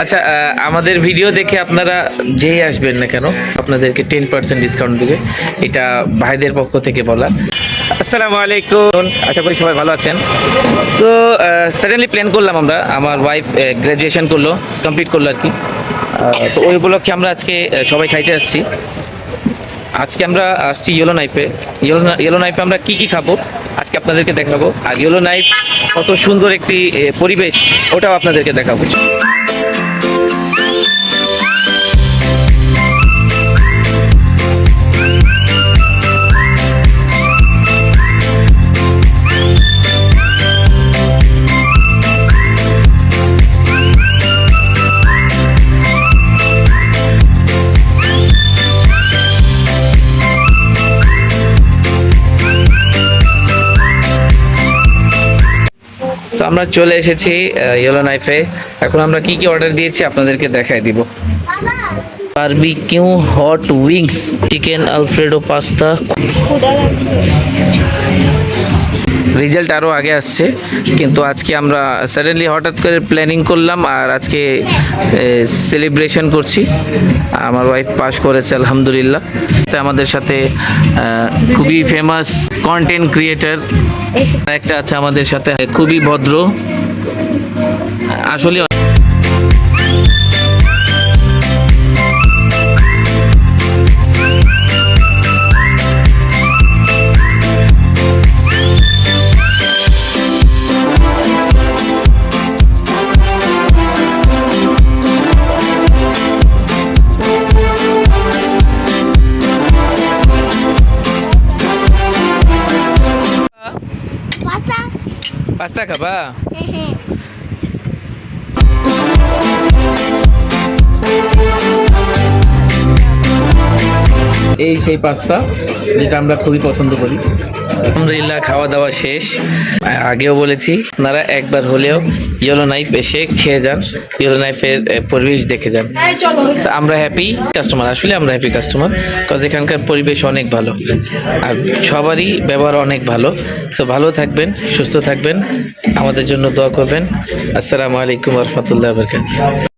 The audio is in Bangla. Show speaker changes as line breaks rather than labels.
আচ্ছা, আমাদের ভিডিও দেখে আপনারা যেই আসবেন না কেন আপনাদেরকে 10% ডিসকাউন্ট দিবে, এটা ভাইদের পক্ষ থেকে বলা। আসসালামু আলাইকুম, আশা করি সবাই ভালো আছেন। তো সাডেনলি প্ল্যান করলাম, আমরা আমার ওয়াইফ গ্র্যাজুয়েশন করলো, কমপ্লিট করলো আর কি। তো ওই উপলক্ষে আমরা আজকে সবাই খাইতে আসছি। আজকে আমরা আসছি ইয়েলো নাইফে। ইয়েলো নাইফে আমরা কি কি খাবো আজকে আপনাদেরকে দেখাবো, আর ইয়েলো নাইফ কত সুন্দর একটি পরিবেশ ওটাও আপনাদেরকে দেখাবো। তো আমরা চলে এসেছি ইয়েলো নাইফে। এখন আমরা কি কি অর্ডার দিয়েছি আপনাদেরকে দেখাই দিব। Barbecue hot wings, chicken Alfredo pasta. Result আরও আগে আসছে, কিন্তু আজকে আমরা সাডেনলি হঠাৎ করে প্ল্যানিং করলাম আর আজকে সেলিব্রেশন করছি। আমার ওয়াইফ পাস করেছে আলহামদুলিল্লাহ। তো আমাদের সাথে খুবই ফেমাস কন্টেন্ট ক্রিয়েটার একটা আছে আমাদের সাথে, খুবই ভদ্র আসলে। পাস্তা খাবা? এই সেই পাস্তা যেটা আমরা খুবই পছন্দ করি। আলহামদুলিল্লাহ, খাওয়া দাওয়া শেষ। আগেও বলেছি আপনারা একবার হলেও ইয়েলো নাইফ এসে খেয়ে যান, ইয়েলো নাইফের পরিবেশ দেখে যান। আমরা হ্যাপি কাস্টমার, আসলে আমরা হ্যাপি কাস্টমার, কারণ এখানকার পরিবেশ অনেক ভালো আর সবারই ব্যবহার অনেক ভালো। তো ভালো থাকবেন, সুস্থ থাকবেন, আমাদের জন্য দোয়া করবেন। আসসালামু আলাইকুম ওয়া রাহমাতুল্লাহি ওয়া বারাকাতুহু।